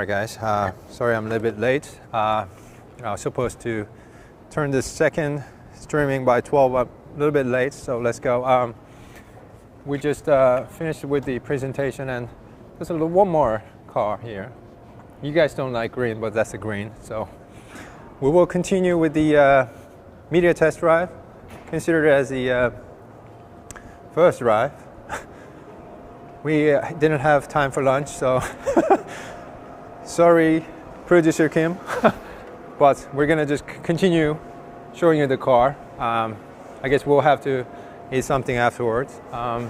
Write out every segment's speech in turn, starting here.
Alright guys, sorry I'm a little bit late. I was supposed to turn this second streaming by 12, a little bit late, so let's go. We just finished with the presentation, and there's one more car here. You guys don't like green, but that's a green, so we will continue with the media test drive. Consider it as the first drive. We didn't have time for lunch, so sorry, producer Kim, but we're gonna just continue showing you the car. I guess we'll have to eat something afterwards. Let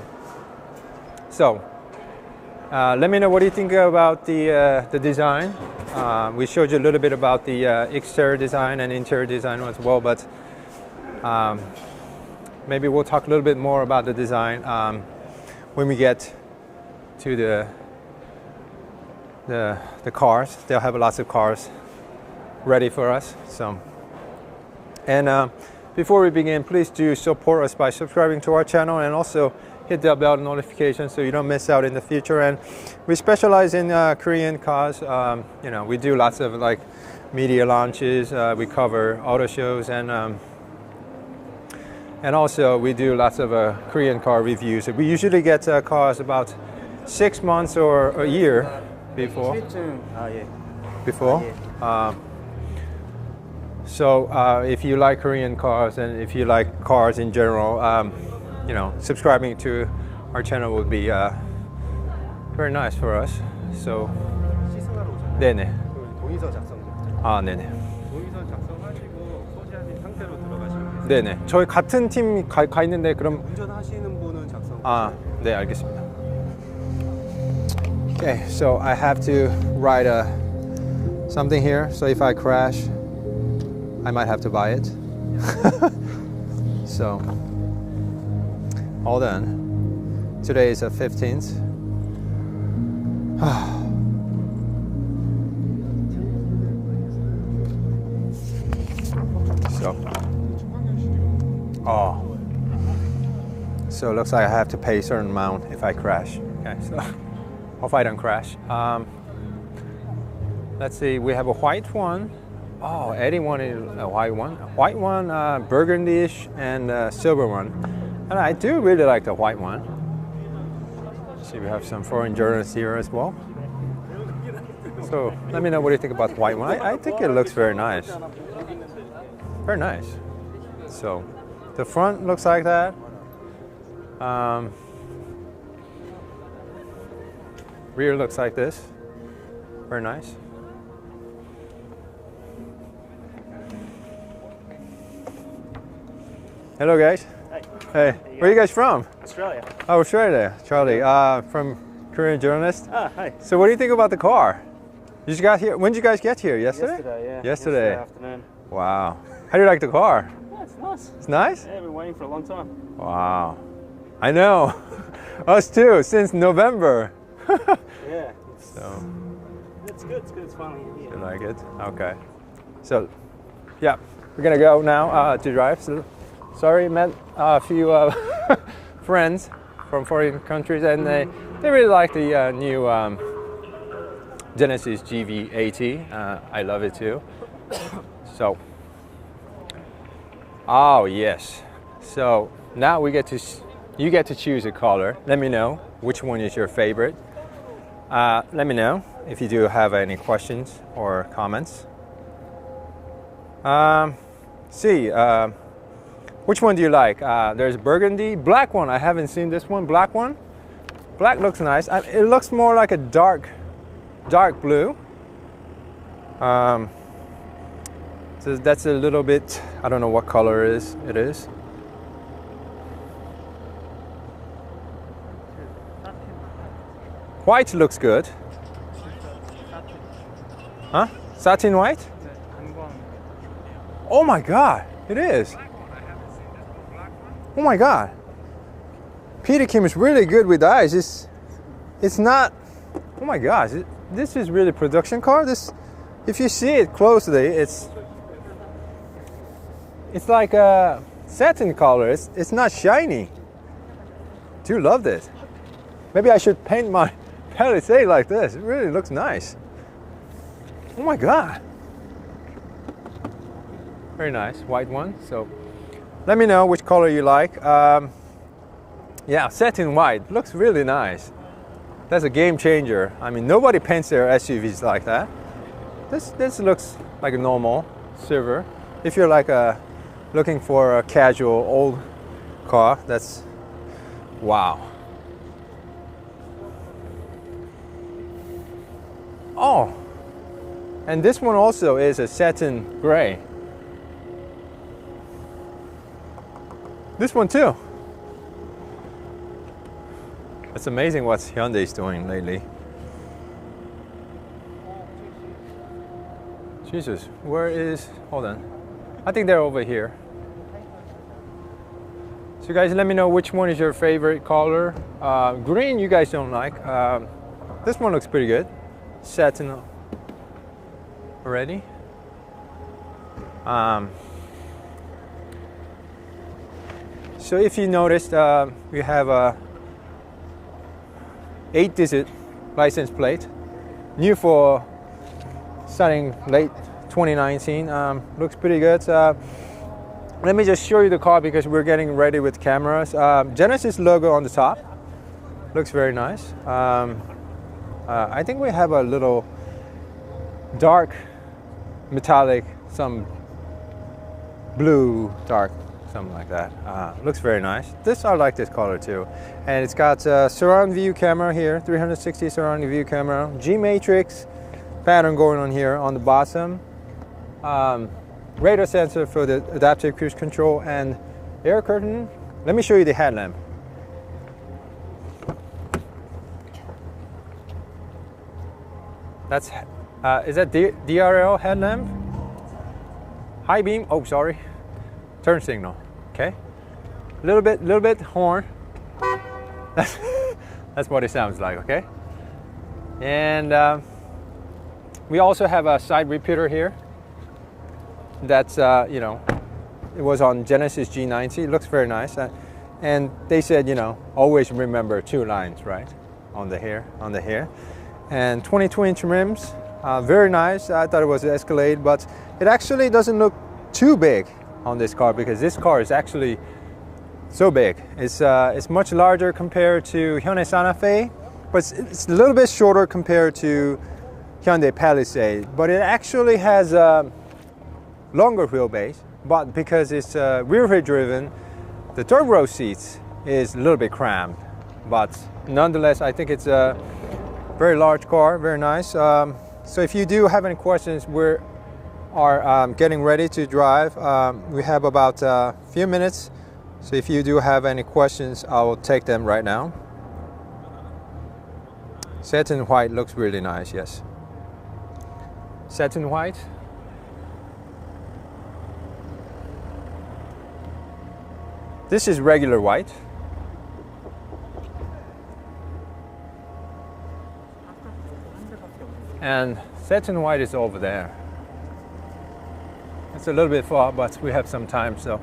me know what you think about the design. We showed you a little bit about the exterior design and interior design as well, but maybe we'll talk a little bit more about the design when we get to the cars. They'll have lots of cars ready for us. So, and before we begin, please do support us by subscribing to our channel, and also hit the bell notification so you don't miss out in the future. And we specialize in Korean cars. You know, we do lots of like media launches. We cover auto shows, and also we do lots of Korean car reviews. We usually get cars about 6 months or a year before. Before. So if you like Korean cars, and if you like cars in general, you know, subscribing to our channel would be very nice for us. So, 네네. 동의서 작성. 아, 네네. 동의서 작성하시고 소지하신 상태로 들어가시면 되세요. 네네. 저희 같은 팀 가 있는데 그럼 운전하시는 분은 작성. 아, 네, 알겠습니다. Okay, so I have to write something here. So if I crash, I might have to buy it. So, all done. Today is the 15th. So it looks like I have to pay a certain amount if I crash. Okay, so hope I don't crash. Let's see, we have a white one. Oh, Eddie wanted a white one, burgundy-ish, and a silver one. And I do really like the white one. See, we have some foreign journalists here as well. So let me know what you think about the white one. I think it looks very nice. Very nice. So the front looks like that. Rear looks like this. Very nice. Hello guys. Hi. Hey, where are you guys from? Australia. Oh, Australia. Charlie, from Korean journalist. Ah, hi. So what do you think about the car? You just got here. When did you guys get here? Yesterday? Yesterday, yeah. Yesterday Afternoon. Wow. How do you like the car? Yeah, it's nice. It's nice? Yeah, been waiting for a long time. Wow. I know. Us too, since November. Yeah. So. It's good. It's good. It's finally here. You like it? Okay. So, yeah, we're gonna go now to drive. So, sorry, met a few friends from foreign countries, and they really like the new Genesis GV80. I love it too. So, oh yes. So now we get to you get to choose a color. Let me know which one is your favorite. Let me know if you do have any questions or comments. See. Which one do you like? There's burgundy, black one. I haven't seen this one. Black one. Black looks nice. It looks more like a dark blue. So that's a little bit. I don't know what color it is. White looks good. Huh? Satin white? Oh my God! It is. Oh my God, Peter Kim is really good with the eyes. It's not, oh my gosh, this is really production car. This, if you see it closely, it's like a satin color. It's not shiny. Do love this. Maybe I should paint my Palisade like this. It really looks nice. Oh my God. Very nice, white one. So let me know which color you like. Yeah, satin white, looks really nice. That's a game changer. I mean, nobody paints their SUVs like that. This looks like a normal silver. If you're like looking for a casual old car, that's wow. Oh, and this one also is a satin gray. This one too. It's amazing what Hyundai is doing lately. Jesus, where is, hold on. I think they're over here. So guys, let me know which one is your favorite color. Green you guys don't like. This one looks pretty good. Satin already. So if you noticed, we have a 8-digit license plate, new for starting late 2019. Looks pretty good. Let me just show you the car because we're getting ready with cameras. Genesis logo on the top, looks very nice. I think we have a little dark metallic, some blue dark, something like that. Looks very nice. I like this color too. And it's got a surround view camera here, 360 surround view camera, G matrix pattern going on here on the bottom. Radar sensor for the adaptive cruise control and air curtain. Let me show you the headlamp. That's is that DRL headlamp? High beam. Oh, sorry. Turn signal. Okay. Little bit horn. That's what it sounds like. Okay. And we also have a side repeater here. That's you know, it was on Genesis G90. It looks very nice. And they said, you know, always remember 2 lines, right, on the hair, And 22-inch rims, very nice. I thought it was Escalade, but it actually doesn't look too big on this car because this car is actually so big. It's much larger compared to Hyundai Santa Fe, but it's a little bit shorter compared to Hyundai Palisade. But it actually has a longer wheelbase, but because it's rear-wheel driven, the third row seats is a little bit cramped. But nonetheless, I think it's a very large car, very nice. So if you do have any questions, we are getting ready to drive. We have about a few minutes. So if you do have any questions, I will take them right now. Satin white looks really nice, yes. Satin white. This is regular white. And satin white is over there. It's a little bit far, but we have some time, so.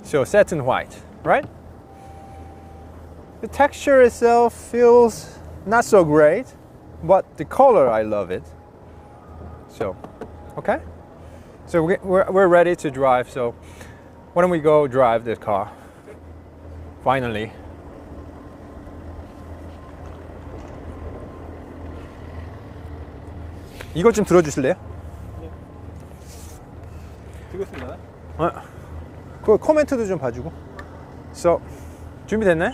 So satin white, right? The texture itself feels not so great, but the color, I love it. So, okay. So we're ready to drive, so why don't we go drive this car? Finally. 이거 좀 들어주실래요? 되겠습니다. 그 코멘트도 좀 봐주고. So, 준비됐나요?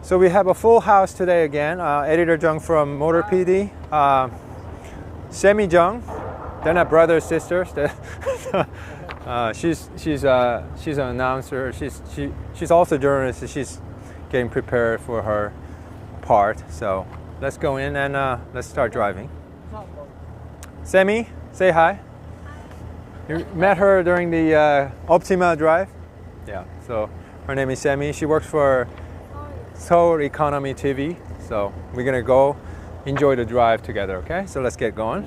So we have a full house today again. Editor Jung from Motor PD, Semi Jung. They're not brothers, sisters. She's an announcer. She's also a journalist. She's getting prepared for her part. So let's go in and let's start driving. Semi, say hi. You met her during the Optima drive? Yeah. So her name is Semi. She works for Seoul Economy TV. So we're gonna go enjoy the drive together. Okay. So let's get going.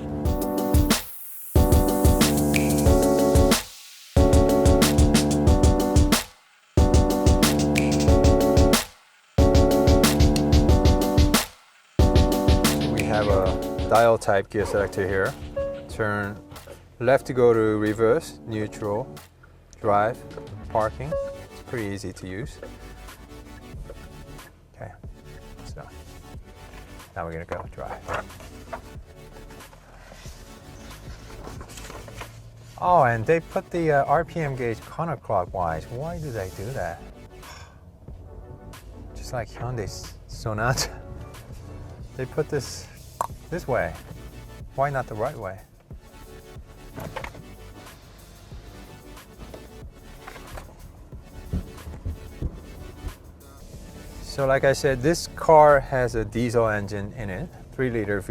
dial type gear selector here. Turn left to go to reverse, neutral, drive, parking. It's pretty easy to use. Okay, so now we're gonna go drive. Oh, and they put the RPM gauge counterclockwise. Why do they do that? Just like Hyundai Sonata. They put this way. Why not the right way? So like I said, this car has a diesel engine in it, 3-liter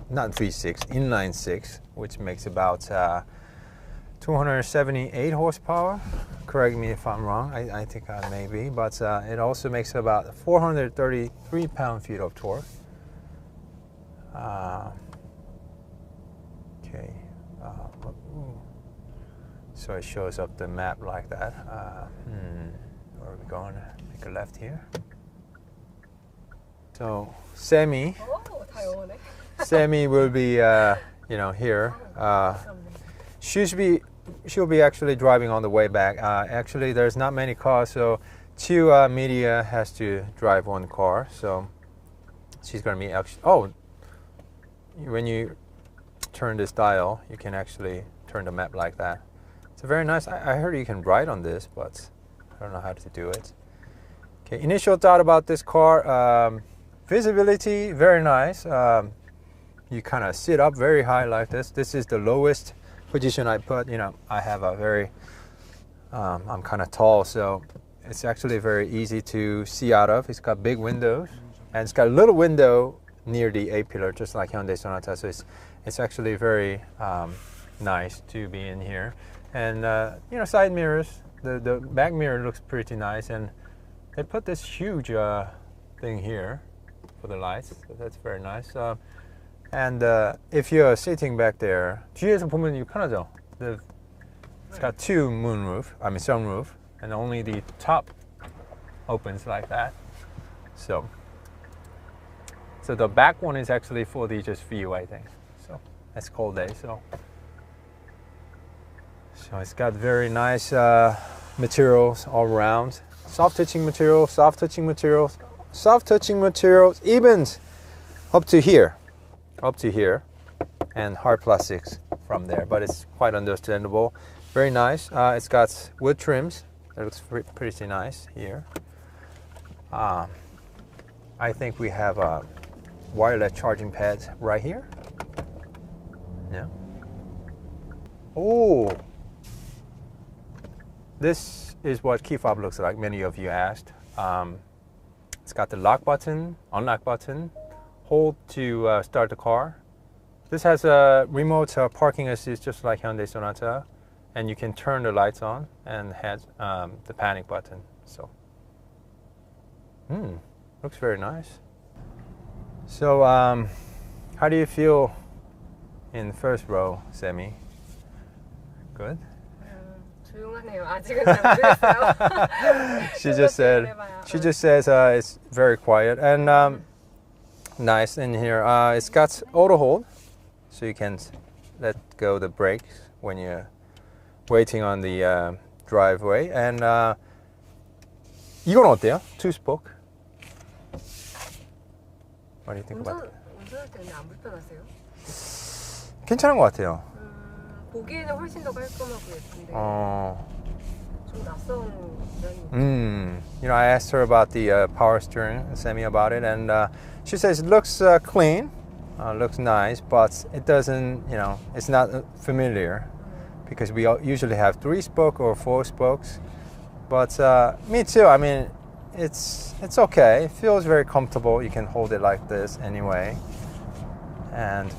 not V6, inline 6, which makes about 278 horsepower. Correct me if I'm wrong, I think I may be, but it also makes about 433 pound-feet of torque. Okay, so it shows up the map like that. Where are we going? Make a left here. So Sammy will be, here. She'll be actually driving on the way back. Actually, there's not many cars, so two media has to drive one car. So she's gonna be actually. Oh, when you turn this dial, you can actually turn the map like that. It's a very nice. I heard you can ride on this, but I don't know how to do it. Okay, initial thought about this car. Visibility, very nice. You kind of sit up very high like this. This is the lowest position I put. I have a very, I'm kind of tall, so it's actually very easy to see out of. It's got big windows, and it's got a little window near the A-pillar, just like Hyundai Sonata. So it's actually very nice to be in here. And side mirrors. The back mirror looks pretty nice, and they put this huge thing here for the lights. So that's very nice. And if you're sitting back there, 뒤에서 보면 이거 편하죠. It's got two sunroof, and only the top opens like that. So the back one is actually for the just view, I think. So it's cold day, so it's got very nice materials all around. Soft touching materials, even up to here, and hard plastics from there, but it's quite understandable. Very nice. It's got wood trims. That looks pretty nice here. I think we have a wireless charging pads right here. Yeah. Oh, this is what key fob looks like. Many of you asked. It's got the lock button, unlock button, hold to start the car. This has a remote parking assist, just like Hyundai Sonata, and you can turn the lights on, and has the panic button. So, looks very nice. So, how do you feel in the first row, Sammy? Good? 조용하네요. 아직은 잘 모르겠어요. She just says it's very quiet and nice in here. It's got auto hold, so you can let go the brakes when you're waiting on the driveway. And 이건 어때요? Two-spoke. What do you think about it? 운전할 때는 안 불편하세요? 괜찮은 것 같아요. 보기에는 훨씬 더 깔끔하고 예쁜데 좀 낯선 면이. I asked her about the power steering, Sammy about it, and she says it looks clean, looks nice, but it doesn't, it's not familiar because we usually have 3-spoke or 4 spokes. But me too. I mean, it's okay. It feels very comfortable. You can hold it like this anyway.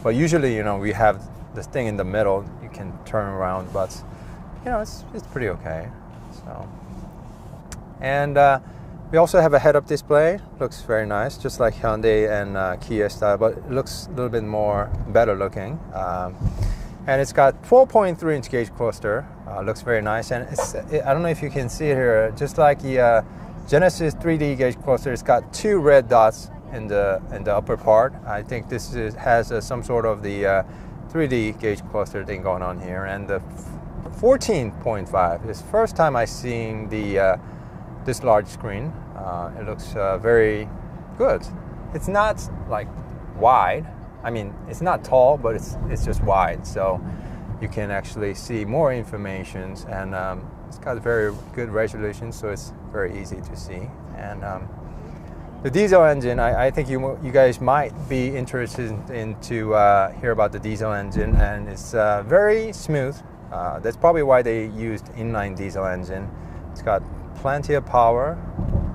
But usually, we have this thing in the middle. You can turn around, but it's pretty okay. So, and we also have a head-up display. Looks very nice, just like Hyundai and Kia style, but it looks a little bit better looking. And it's got 12.3-inch gauge cluster. Looks very nice, and I don't know if you can see it here, just like the Genesis 3D gauge cluster. It's got 2 red dots in the upper part. I think this has some sort of the 3D gauge cluster thing going on here, and the 14.5 is first time I seen the this large screen. It looks very good. It's not like wide. I mean, it's not tall, but it's just wide, so you can actually see more information, and it's got very good resolution, so it's very easy to see. And the diesel engine, I think you guys might be interested in to hear about the diesel engine, and it's very smooth. That's probably why they used inline diesel engine. It's got plenty of power.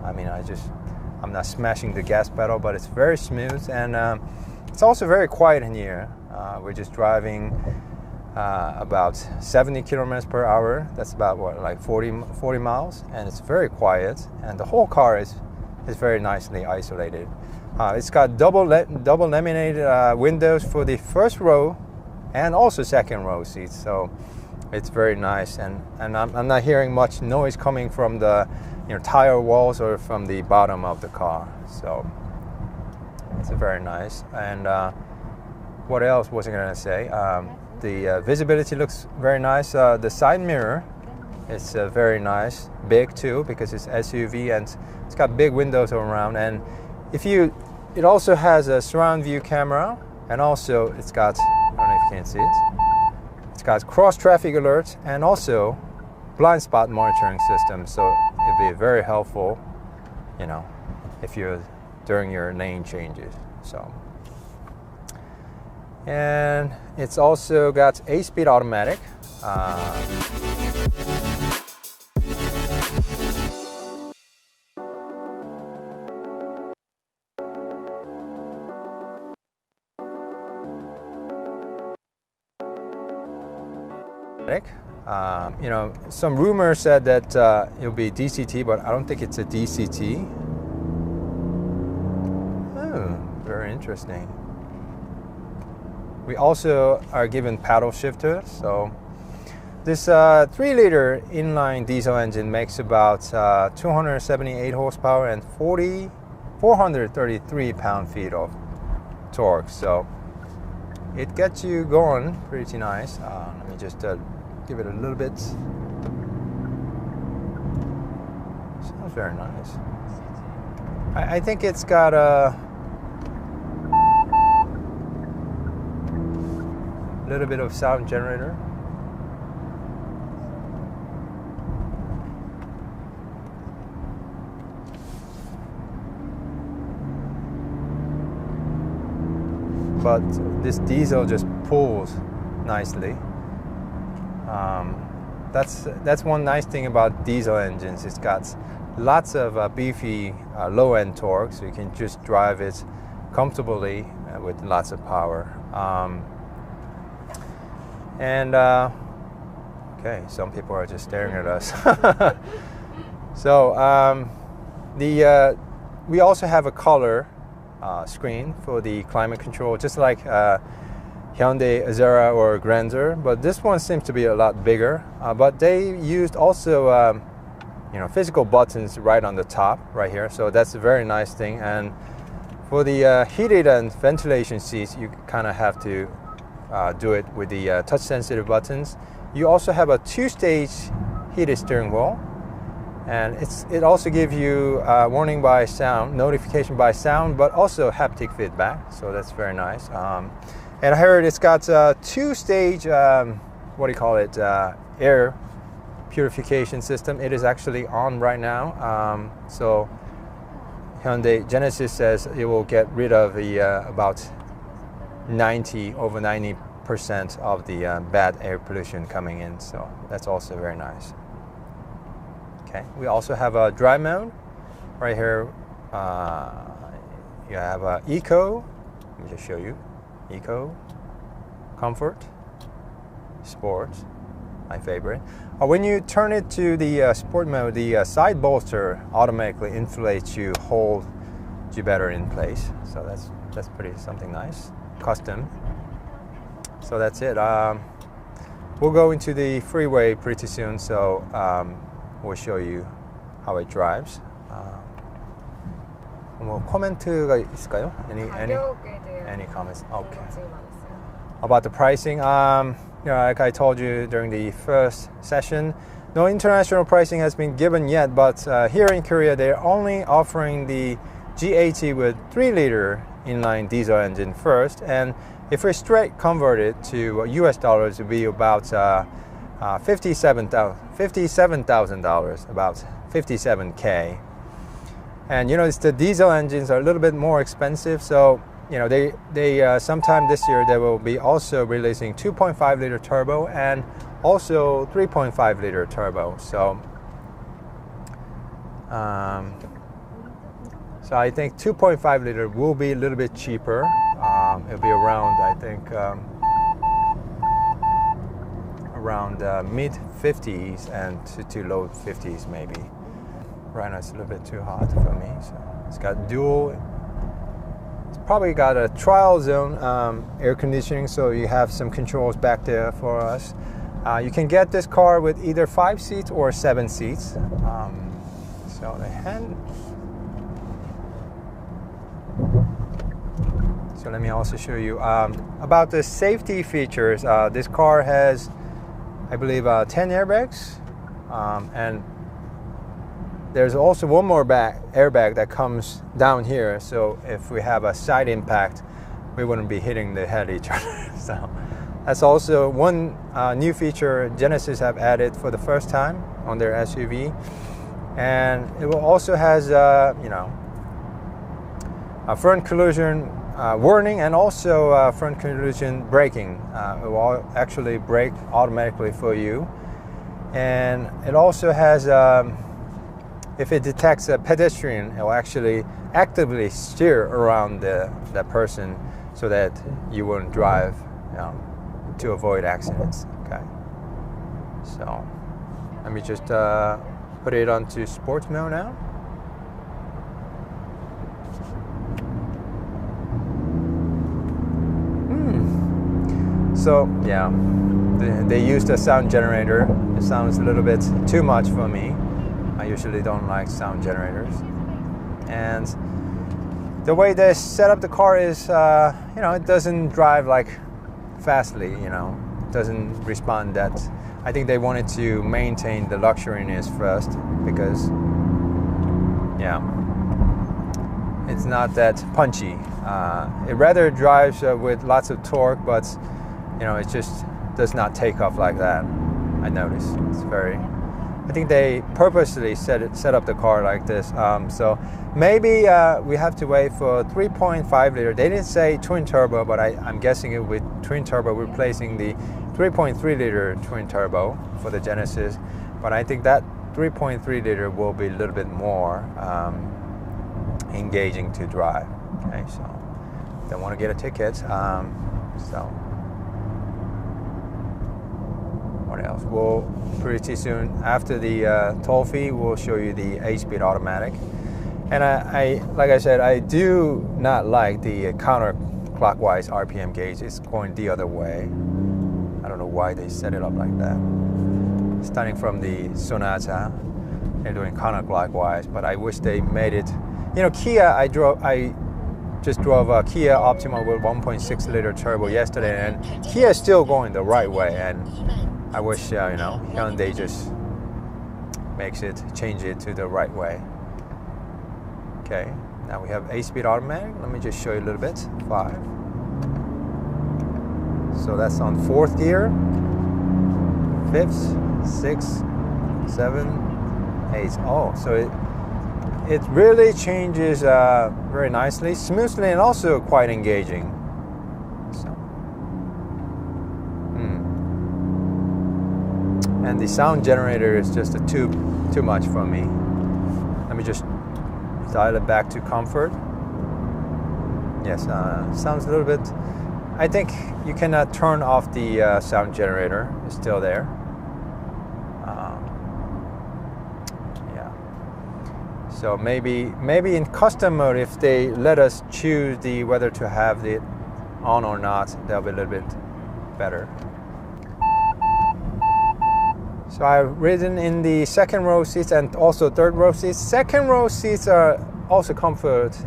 I mean, I'm not smashing the gas pedal, but it's very smooth, and it's also very quiet in here. We're just driving about 70 kilometers per hour. That's about what, like 40 miles, and it's very quiet, and the whole car is very nicely isolated. It's got double laminated windows for the first row and also second row seats, so it's very nice, and I'm not hearing much noise coming from the tire walls or from the bottom of the car, so it's very nice. And what else was I going to say? The visibility looks very nice. The side mirror is very nice, big too, because it's SUV, and it's got big windows around. And it also has a surround view camera, and also it's got, I don't know if you can see it, it's got cross traffic alerts and also blind spot monitoring system. So it'd be very helpful, if you're during your lane changes. So. And it's also got 8-speed automatic. Some rumors said that it'll be DCT, but I don't think it's a DCT. Oh, very interesting. We also are given paddle shifter. So this 3-liter inline diesel engine makes about 278 horsepower and 433 pound-feet of torque. So it gets you going pretty nice. Let me just give it a little bit. Sounds very nice. I think it's got a little bit of sound generator. But this diesel just pulls nicely. That's one nice thing about diesel engines. It's got lots of beefy low-end torque, so you can just drive it comfortably with lots of power. Okay, some people are just staring at us. So we also have a color screen for the climate control, just like Hyundai Azera or Grandeur, but this one seems to be a lot bigger. But they used also physical buttons right on the top, right here. So that's a very nice thing. And for the heated and ventilation seats, you kind of have to do it with the touch-sensitive buttons. You also have a 2-stage heated steering wheel, and it also gives you warning by sound, notification by sound, but also haptic feedback. So that's very nice. And I heard it's got a 2-stage, air purification system. It is actually on right now. So Hyundai Genesis says it will get rid of the about over 90% of the bad air pollution coming in. So that's also very nice. Okay, we also have a dry mode right here. You have Eco. Let me just show you. Eco, Comfort, Sport, my favorite. When you turn it to the Sport mode, the side bolster automatically inflates you, hold you better in place. So that's pretty something nice, custom. So that's it. We'll go into the freeway pretty soon, so we'll show you how it drives. 뭐 코멘트가 있을까요? 가격에 대한 any comments? Okay. 궁금증이 많았어요. About the pricing, like I told you during the first session, no international pricing has been given yet, but here in Korea they're only offering the G80 with 3-liter inline diesel engine first, and if we straight convert it to US dollars, it would be about $57,000, about 57K. And it's the diesel engines are a little bit more expensive, so they sometime this year they will be also releasing 2.5-liter turbo and also 3.5-liter turbo. So I think 2.5-liter will be a little bit cheaper. It'll be around, I think, around mid 50s and to low 50s maybe. Right now it's a little bit too hot for me. So it's got dual. It's probably got a trial zone air conditioning, so you have some controls back there for us. You can get this car with either 5 seats or 7 seats. So the hand. So let me also show you about the safety features. This car has, I believe, 10 airbags, and there's also one more airbag that comes down here. So if we have a side impact, we wouldn't be hitting the head each other. So that's also one new feature Genesis have added for the first time on their SUV, and it will also has a front collision warning and also front collision braking. It will actually brake automatically for you, and it also has if it detects a pedestrian, it will actually actively steer around that person so that you won't drive to avoid accidents. Okay, so let me just put it onto sports mode now. So yeah, they used a sound generator. It sounds a little bit too much for me. I usually don't like sound generators. And the way they set up the car is, it doesn't drive like fastly, it doesn't respond that. I think they wanted to maintain the luxuriness first because, it's not that punchy. It rather drives with lots of torque, but it just does not take off like that. I noticed it's very. I think they purposely set up the car like this. So maybe we have to wait for 3.5-liter. They didn't say twin turbo, but I'm guessing it with twin turbo replacing the 3.3-liter twin turbo for the Genesis. But I think that 3.3-liter will be a little bit more engaging to drive. Okay, so don't want to get a ticket. So. What else? We'll pretty soon after the toll fee, we'll show you the 8-speed automatic. And I like I said, I do not like the counterclockwise RPM gauge. It's going the other way. I don't know why they set it up like that. Starting from the Sonata, they're doing counterclockwise, but I wish they made it. Kia. I just drove a Kia Optima with 1.6-liter turbo yesterday, and Kia is still going the right way. And I wish, Hyundai just change it to the right way. Okay, now we have 8-speed automatic. Let me just show you a little bit. 5. So that's on 4th gear, 5th, 6th, 7, 8. Oh, so it really changes very nicely, smoothly, and also quite engaging. And the sound generator is just too much for me. Let me just dial it back to comfort. Yes, sounds a little bit. I think you cannot turn off the sound generator. It's still there. So maybe in custom mode, if they let us choose whether to have it on or not, that'll be a little bit better. So I've ridden in the second row seats and also third row seats. Second row seats are also comfortable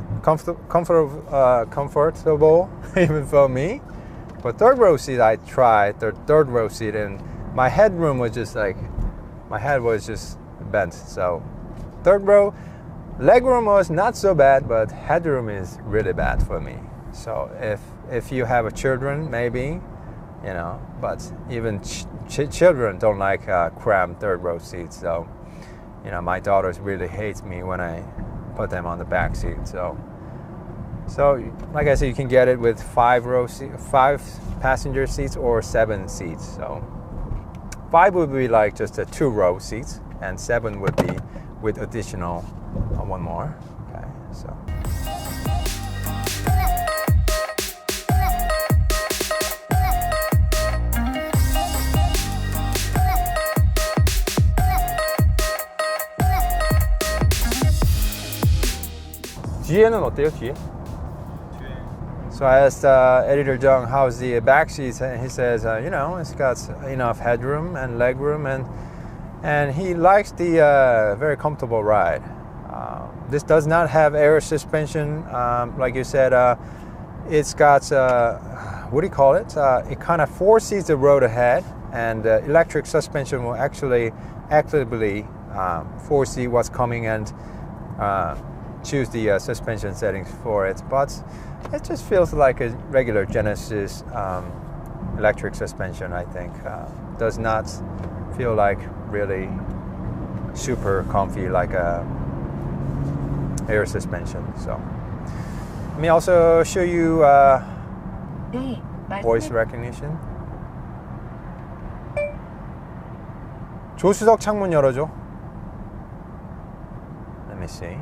even for me. But third row seat, I tried the third row seat, and my headroom was just like, my head was just bent. So third row, legroom was not so bad, but headroom is really bad for me. So if you have a children, maybe, you know, but even children don't like cramped third row seats. So, you know, my daughters really hate me when I put them on the back seat. So like I said, you can get it with 5 passenger seats or 7 seats. So 5 would be like just a 2 row seats, and 7 would be with additional 1 more. Okay, so. 뒤에는 어때요? 뒤에? So I asked Editor Jung how's the back seats, and he says, you know, it's got enough headroom and legroom, and he likes the very comfortable ride. This does not have air suspension, like you said. It's got what do you call it? It kind of foresees the road ahead, and electric suspension will actually actively foresee what's coming and choose the suspension settings for it. But it just feels like a regular Genesis electric suspension, I think. Does not feel like really super comfy like a air suspension. So let me also show you voice recognition. 조수석 창문 열어줘. Let me see.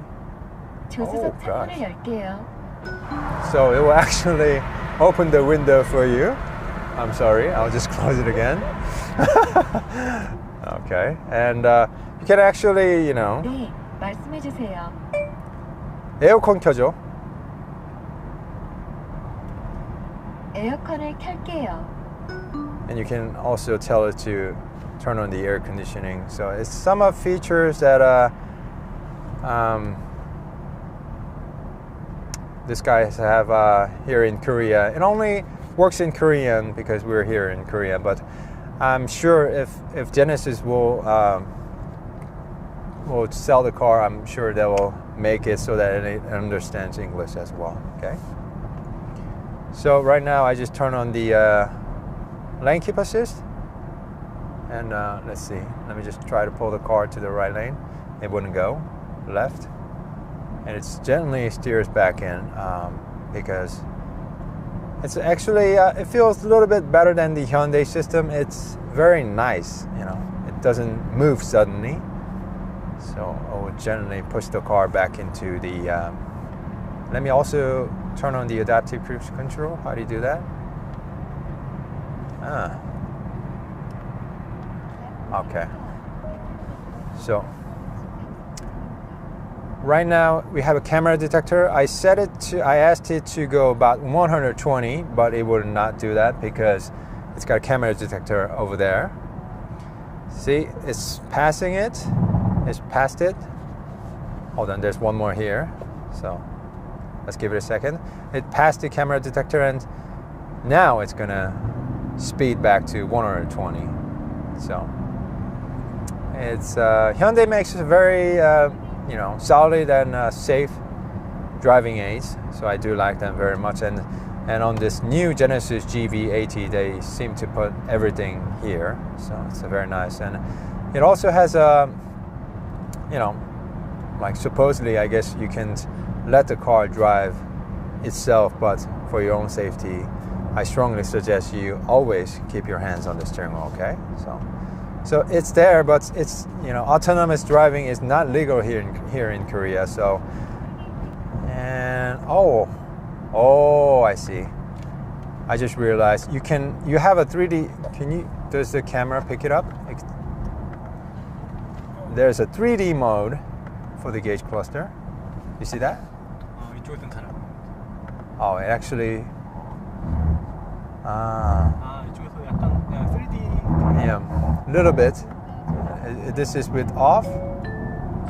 조수석 창문을 열게요. So it will actually open the window for you. I'm sorry, I'll just close it again. Okay, and you can actually, you know. 네, 말씀해 주세요. 에어컨 켜줘. 에어컨을 켤게요. And you can also tell it to turn on the air conditioning. So it's some of features that this guys have here in Korea. It only works in Korean because we're here in Korea, but I'm sure if Genesis will sell the car, I'm sure they will make it so that it understands English as well. Okay. So right now I just turn on the lane keep assist, and let's see. Let me just try to pull the car to the right lane. It wouldn't go left. And it gently steers back in because it's actually it feels a little bit better than the Hyundai system. It's very nice, you know. It doesn't move suddenly, so I will gently push the car back into the. Let me also turn on the adaptive cruise control. How do you do that? Okay. So. Right now we have a camera detector. I asked it to go about 120, but it would not do that because it's got a camera detector over there. See, it's passing it. It's past it. Hold on, there's one more here. So let's give it a second. It passed the camera detector, and now it's gonna speed back to 120. So it's Hyundai makes it very you know, solid and safe driving aids, so I do like them very much. And on this new Genesis GV80, they seem to put everything here, so it's very nice. And it also has a, you know, like supposedly, I guess you can let the car drive itself, but for your own safety, I strongly suggest you always keep your hands on the steering wheel. Okay, so it's there, but it's, you know, autonomous driving is not legal here in Korea. So, and oh, I see. I just realized you have a 3D. Does the camera pick it up? There's a 3D mode for the gauge cluster. You see that? 이쪽에선 가능. Oh, it actually. 이쪽에서 약간 3D. Yeah, a little bit. This is with off,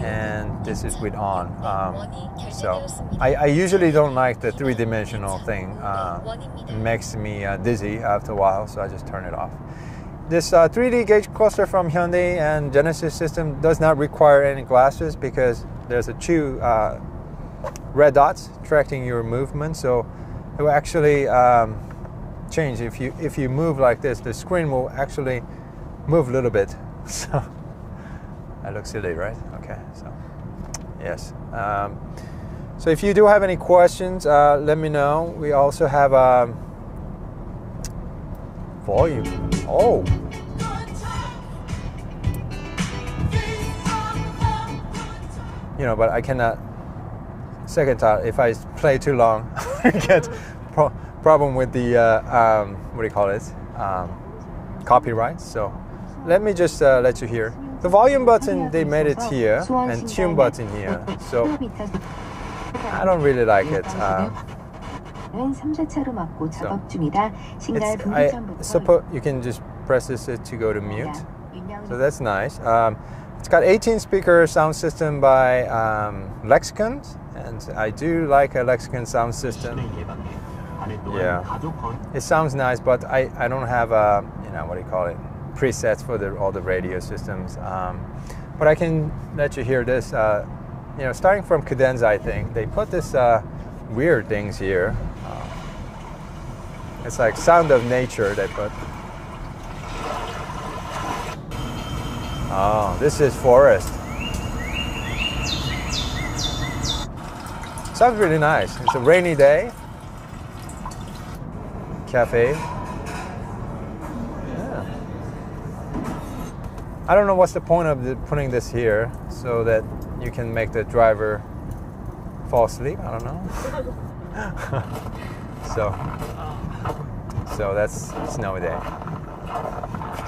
and this is with on. So I usually don't like the three-dimensional thing. It makes me dizzy after a while, so I just turn it off. This 3D gauge cluster from Hyundai and Genesis system does not require any glasses because there's a two red dots tracking your movement, so it will actually change. If you move like this, the screen will actually move a little bit. So that looks silly, right? Okay, so yes. So if you do have any questions, let me know. We also have volume. Oh. You know, but I cannot. Second thought, if I play too long, I get problem with the what do you call it? Copyright. So let me just let you hear. The volume button, they made it here, and tune button here. So I don't really like it. I suppose you can just press this to go to mute. So that's nice. It's got 18-speaker sound system by Lexicon, and I do like a Lexicon sound system. Yeah, it sounds nice, but I don't have you know, what do you call it, presets for all the radio systems. But I can let you hear this. You know, starting from Cadenza, I think they put this weird things here. It's like sound of nature they put. Oh, this is forest. Sounds really nice. It's a rainy day. Cafe. Yeah. I don't know what's the point of putting this here, so that you can make the driver fall asleep. I don't know. So that's snowy day.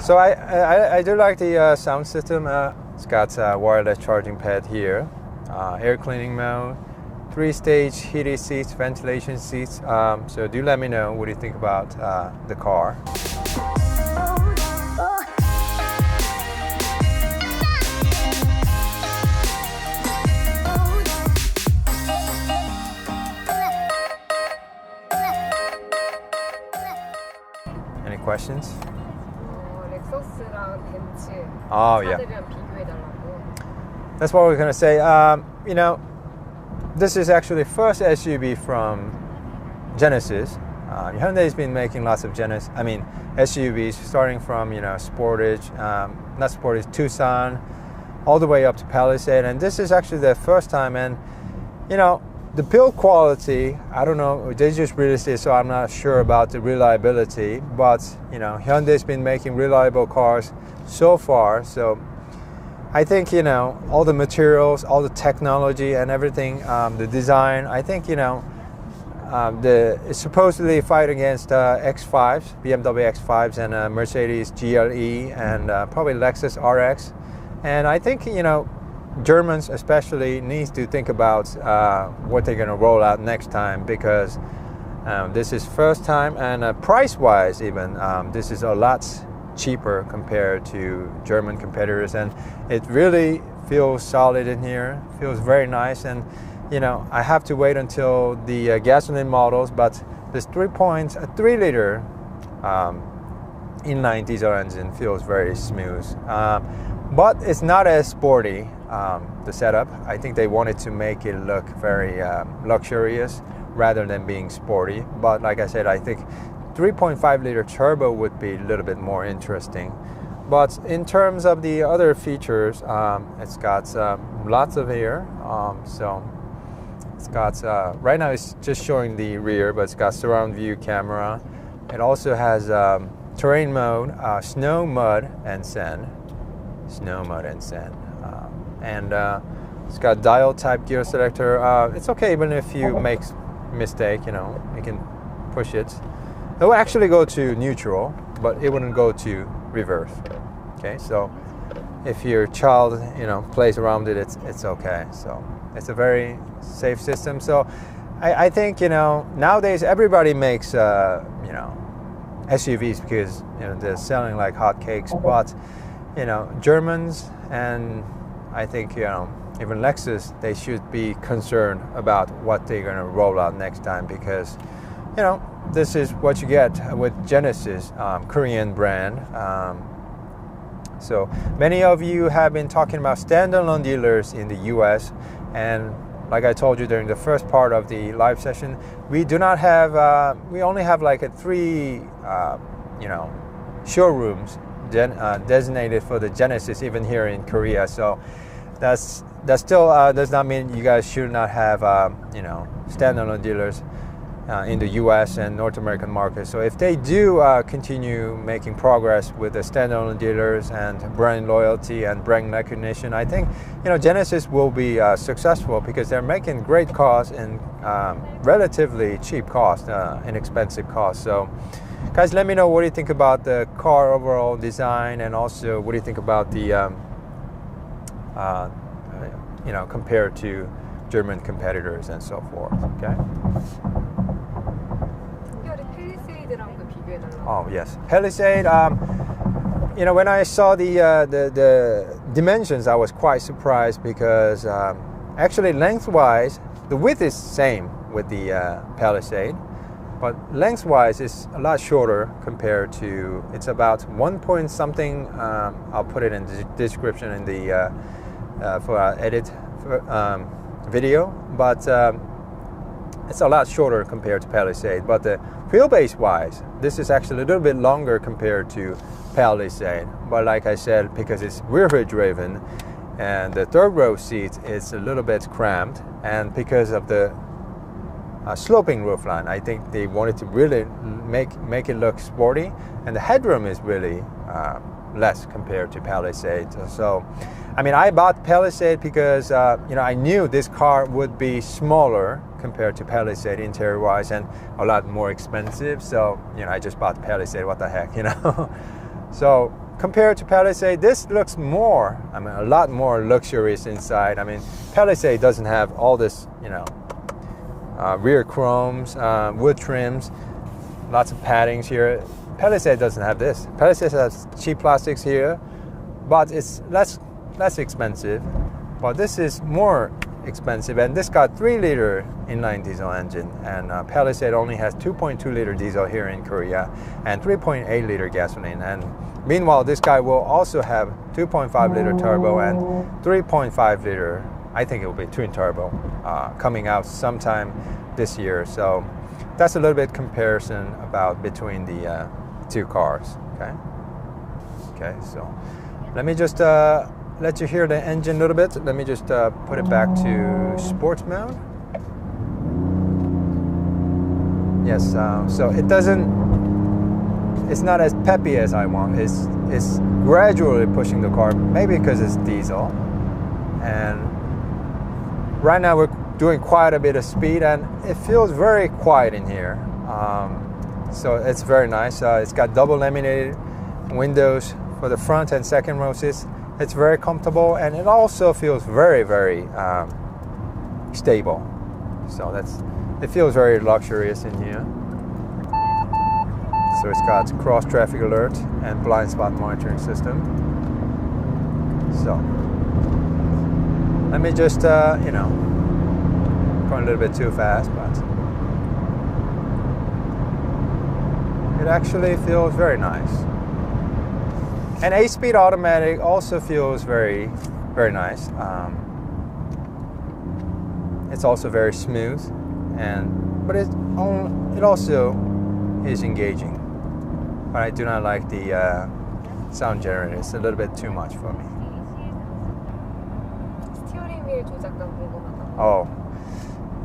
So I do like the sound system. It's got a wireless charging pad here, air cleaning mode, 3-stage heated seats, ventilation seats. So do let me know what you think about the car. Any questions? 렉서스랑 벤츠 Oh, yeah. 차들이랑 비교해달라고. That's what we're gonna say. You know, this is actually first SUV from Genesis. Hyundai's been making lots of SUVs, starting from, you know, Sportage, not Sportage, Tucson, all the way up to Palisade, and this is actually their first time. And you know, the build quality, I don't know, they just released it, so I'm not sure about the reliability, but you know, Hyundai's been making reliable cars so far, so I think, you know, all the materials, all the technology and everything, the design, I think, you know, it's supposedly fight against X5s, BMW X5s and Mercedes GLE and probably Lexus RX, and I think, you know, Germans especially needs to think about what they're going to roll out next time, because this is first time, and price-wise even, this is a lot cheaper compared to German competitors, and it really feels solid in here, feels very nice. And you know, I have to wait until the gasoline models, but this 3.3-liter inline diesel engine feels very smooth, but it's not as sporty. The setup, I think they wanted to make it look very luxurious rather than being sporty, but like I said, I think 3.5-liter turbo would be a little bit more interesting. But in terms of the other features, it's got lots of air, so it's got right now it's just showing the rear, but it's got surround view camera. It also has terrain mode, snow, mud and sand, and it's got dial type gear selector. It's okay even if you make mistake, you know, you can push it. It will actually go to neutral, but it wouldn't go to reverse. Okay, so if your child, you know, plays around with it, it's okay. So it's a very safe system. So I think, you know, nowadays everybody makes you know, SUVs because, you know, they're selling like hotcakes. But you know, Germans and I think, you know, even Lexus, they should be concerned about what they're going to roll out next time, because, you know, this is what you get with Genesis, Korean brand. So many of you have been talking about standalone dealers in the US, and like I told you during the first part of the live session, we do not have, we only have like you know, showrooms designated for the Genesis even here in Korea. So that still does not mean you guys should not have, you know, standalone dealers in the US and North American market. So if they do continue making progress with the standalone dealers and brand loyalty and brand recognition, I think, you know, Genesis will be successful, because they're making great cars and relatively cheap cost, inexpensive cost. So guys, let me know what do you think about the car overall design, and also what do you think about the you know, compared to German competitors and so forth. Okay. Oh yes, Palisade. You know, when I saw the dimensions, I was quite surprised, because actually lengthwise, the width is same with the Palisade, but lengthwise it's a lot shorter compared to. It's about 1 point something. I'll put it in the description in the for our edit video, but it's a lot shorter compared to Palisade. But the wheelbase wise, this is actually a little bit longer compared to Palisade. But like I said, because it's rear driven and the third row seat is a little bit cramped, and because of the sloping roofline, I think they wanted to really make it look sporty, and the headroom is really less compared to Palisade. So I mean, I bought Palisade because you know, I knew this car would be smaller compared to Palisade interior wise, and a lot more expensive. So, you know, I just bought Palisade. What the heck, you know? So compared to Palisade, this looks more, I mean, a lot more luxurious inside. I mean, Palisade doesn't have all this, you know, rear chromes, wood trims, lots of paddings here. Palisade doesn't have this. Palisade has cheap plastics here, but it's less expensive. But this is more expensive, and this got 3-liter inline diesel engine, and Palisade only has 2.2-liter diesel here in Korea and 3.8-liter gasoline. And meanwhile, this guy will also have 2.5-liter turbo and 3.5-liter, I think it will be twin turbo, coming out sometime this year. So that's a little bit comparison about between the two cars. Okay, so let me just let you hear the engine a little bit. Let me just put it back to sports mode. Yes, so it's not as peppy as I want. It's gradually pushing the car, maybe because it's diesel. And right now we're doing quite a bit of speed, and it feels very quiet in here. So it's very nice. It's got double laminated windows for the front and second row seats. It's very comfortable, and it also feels very, very stable. So it feels very luxurious in here. So it's got cross traffic alert and blind spot monitoring system. So let me just, you know, going a little bit too fast, but it actually feels very nice. And 8-speed automatic also feels very, very nice. It's also very smooth, but it also is engaging. But I do not like the sound generator. It's a little bit too much for me. 스티어링 휠 조작감 궁금하다. Oh,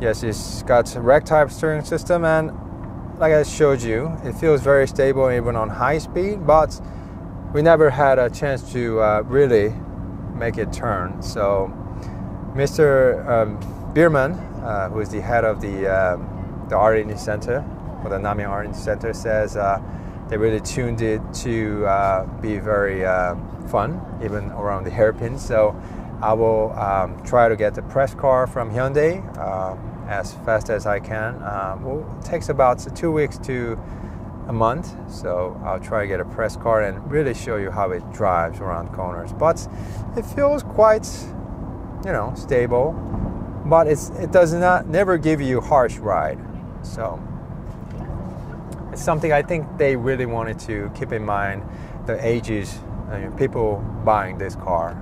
yes, it's got a rack-type steering system, and like I showed you, it feels very stable even on high speed, but we never had a chance to really make it turn. So Mr. Bierman, who is the head of the R&D Center, or the Namyang R&D Center, says they really tuned it to be very fun, even around the hairpins. So I will try to get the press car from Hyundai as fast as I can. Well, it takes about 2 weeks to a month, so I'll try to get a press car and really show you how it drives around corners. But it feels quite, you know, stable, but it does not never give you a harsh ride. So it's something I think they really wanted to keep in mind, the ages, people buying this car.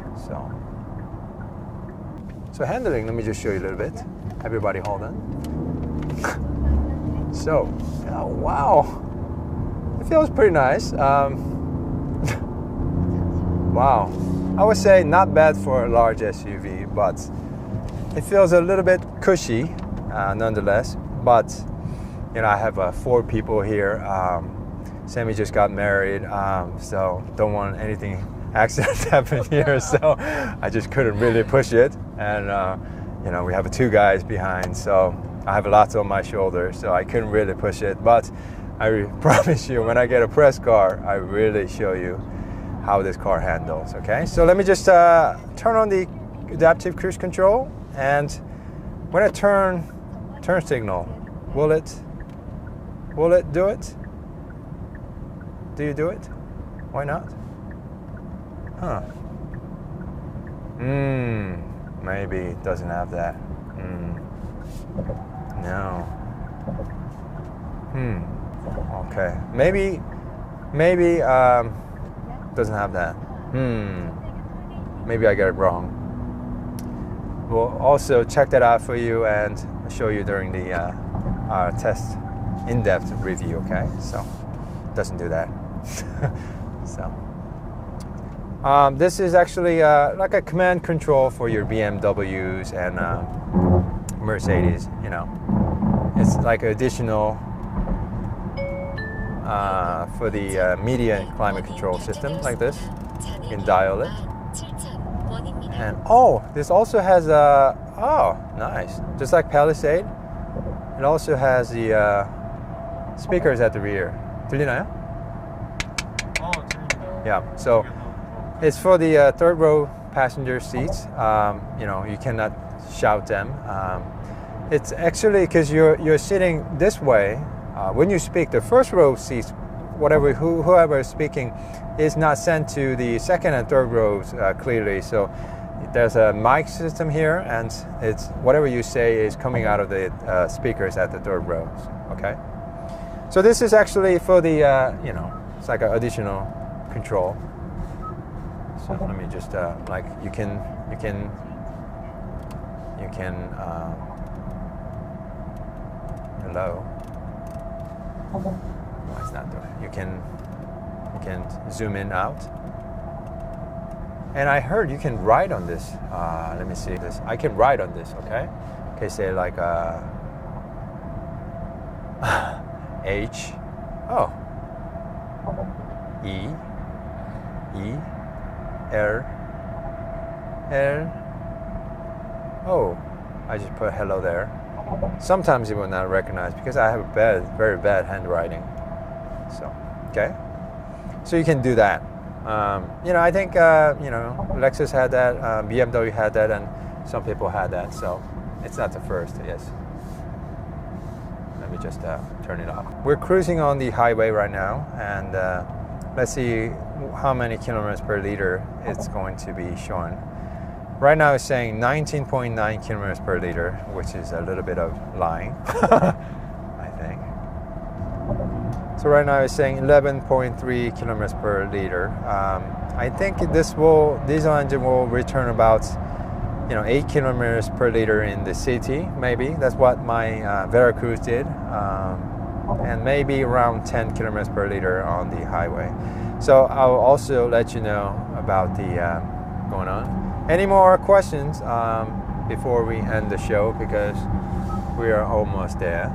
So handling, let me just show you a little bit. Everybody hold on. So, oh, wow, it feels pretty nice. Wow, I would say not bad for a large SUV, but it feels a little bit cushy nonetheless. But you know, I have 4 people here. Sammy just got married, so don't want anything accident to happen here. So I just couldn't really push it, and you know, we have 2 guys behind, so I have lots on my shoulders, so I couldn't really push it. But I promise you, when I get a press car, I really show you how this car handles. Okay, so let me just turn on the adaptive cruise control, and when I turn signal, will it do it? Do you do it? Why not? Huh. Maybe it doesn't have that. No. Okay. Maybe doesn't have that. Maybe I got it wrong. We'll also check that out for you and show you during the test in-depth review. Okay. So it doesn't do that. So. This is actually like a command control for your BMWs and Mercedes. You know, it's like additional for the media and climate control system, like this. You can dial it. And oh, this also has a nice, just like Palisade. It also has the speakers at the rear. 들리나요? Yeah. So. It's for the 3rd row passenger seats. You know, you cannot shout them. It's actually because you're sitting this way. When you speak, the 1st row seats, whoever is speaking, is not sent to the 2nd and 3rd rows clearly. So there's a mic system here, and it's whatever you say is coming out of the speakers at the 3rd rows. Okay. So this is actually for the you know, it's like an additional control. So let me just like you can hello. No, it's not doing it. You can zoom in out. And I heard you can ride on this. Let me see this. I can ride on this. Okay. Okay. Say like H. Oh. E. L. Oh, I just put hello there. Sometimes you will not recognize because I have a very bad handwriting. So, okay. So you can do that. You know, I think you know, Lexus had that, BMW had that, and some people had that. So it's not the first. Yes. Let me just turn it off. We're cruising on the highway right now, and let's see how many kilometers per liter it's going to be showing. Right now it's saying 19.9 kilometers per liter, which is a little bit of lying, I think. So right now it's saying 11.3 kilometers per liter. I think diesel engine will return about 8 kilometers per liter in the city, maybe. That's what my Veracruz did. And maybe around 10 kilometers per liter on the highway. So I'll also let you know about the going on. Any more questions before we end the show, because we are almost there.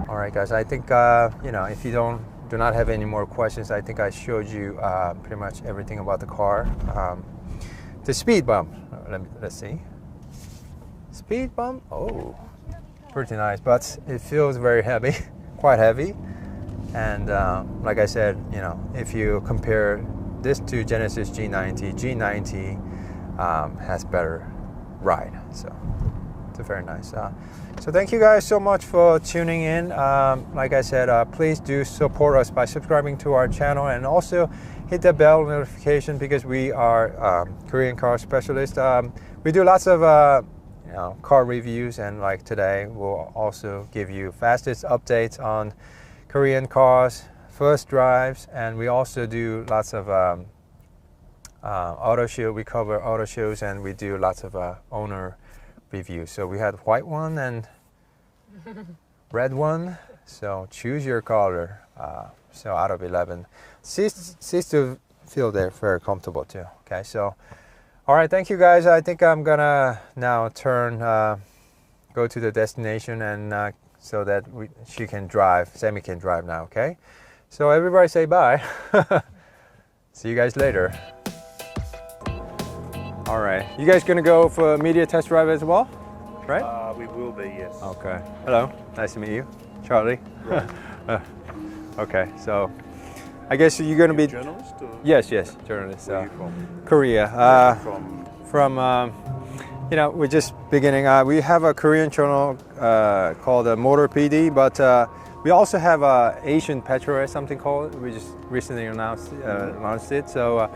All right, guys. I think if you do not have any more questions, I think I showed you pretty much everything about the car. The speed bump. Let's see. Speed bump. Oh, pretty nice, but it feels very heavy. Quite heavy, and like I said, if you compare this to Genesis G90 has better ride. So it's very nice. So thank you guys so much for tuning in. Like I said, please do support us by subscribing to our channel and also hit the bell notification because we are Korean car specialists. We do lots of car reviews, and like today we'll also give you fastest updates on Korean cars, first drives, and we also do lots of auto show. We cover auto shows and we do lots of owner reviews. So we had white one and red one. So choose your color. So out of 11, seats to feel they're very comfortable too. Okay, so all right, thank you guys. I think I'm gonna now go to the destination and so that she can drive, Sammy can drive now. Okay, so everybody say bye. See you guys later. All right, you guys gonna go for a media test drive as well, right? We will be, yes. Okay. Hello, nice to meet you, Charlie. Okay, so I guess you're gonna be Journalist? Or yes, journalist. where are you from? Korea. From We're just beginning. We have a Korean channel called Motor PD, but we also have Asian Petrol or something called. We just recently launched it. So,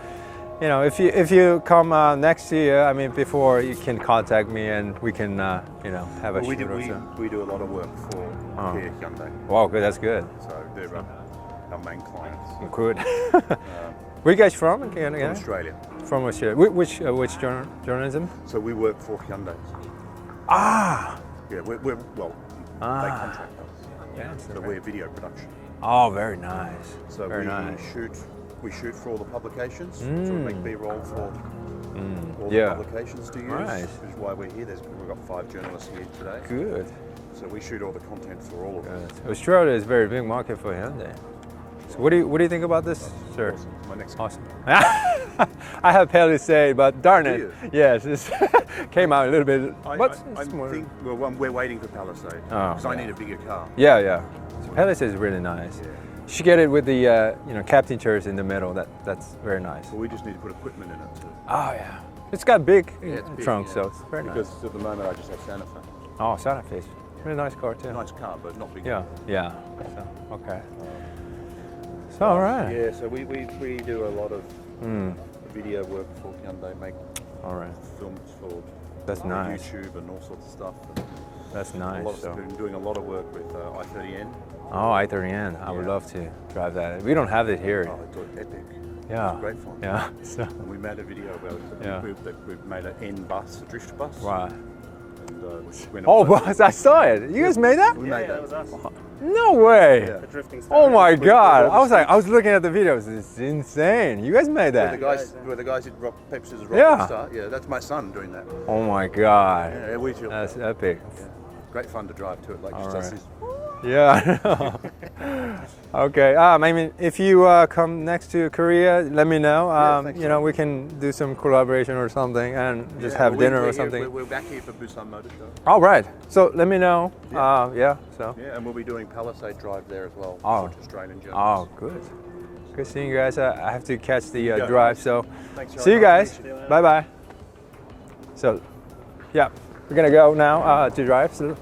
if you come next year, I mean, before you can contact me and we can, have a we shoot or do, so. we do a lot of work for Kia Hyundai, Wow, good. That's good. so they're our main clients. Good. Where you guys from? Again? From Australia. From Australia. Which journalism? So we work for Hyundai. Ah. Yeah, we're they contract us. Yeah. So we're video production. Oh, very nice. So very we nice. shoot for all the publications. So we make B-roll for all the Yeah. publications to use. Right. Which is why we're here. We've got 5 journalists here today. Good. So we shoot all the content for all of them. Good. Australia is a very big market for Hyundai. So what do you think about this, sir? Awesome. My next Awesome. I have Palisade, but darn Do it, you? yes, this came out a little bit. I it's more- think we're waiting for Palisade because I need a bigger car. Yeah. So Palisade is really nice. Yeah. You should get it with the captain chairs in the middle. That's very nice. Well, we just need to put equipment in it too. Oh yeah, it's got big It's big, trunk, yeah. so it's very nice. Because at the moment I just have Santa Fe. Oh, Santa Fe, really nice car too. Nice car, but not big. Yeah. So, okay. So all right. Yeah, so we do a lot of video work for Hyundai, make All right. films for That's nice. YouTube and all sorts of stuff. That's A nice. lot of, So. been doing a lot of work with I-30N. Oh, I-30N. I would Yeah. love to drive that. We don't have it here. Oh, it's epic. Yeah. It's great fun. Yeah. So. And we made a video about it. Yeah. We've made an N bus, a drift bus. Wow. And we Oh, boss, I saw it. You guys made that? We made that. was us. No way. Yeah. The drifting star. Oh my God. all the I was looking at the videos. It's insane. You guys made Where the that. guys did rock, paper, scissors, rock, Yeah. start. Yeah, that's my son doing that. Oh my God. Yeah, we feel That's epic. great fun to drive to it. Like just All us right. is- Yeah. Okay. I mean, if you come next to Korea, let me know. thanks, We can do some collaboration or something and just Yeah, have well, dinner we're or here- something. We're back here for Busan Motor Show. All right. So let me know. Yeah. So. Yeah, and we'll be doing Palisade Drive there as well. Oh. For Australian journalists. Oh, good. Good seeing you guys. I have to catch the go. drive. So Thanks, see you Charlie. guys. Nice to meet you. Bye bye. So, yeah, we're gonna go now to drive. So,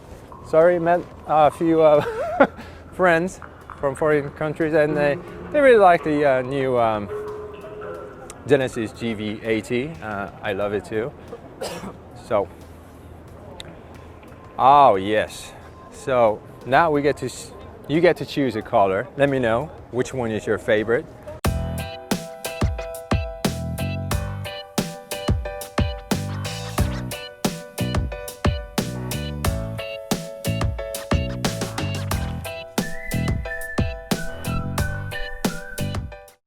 sorry, met a few friends from foreign countries, and they really like the new Genesis GV80. I love it too. So, oh yes. So now you get to choose a color. Let me know which one is your favorite.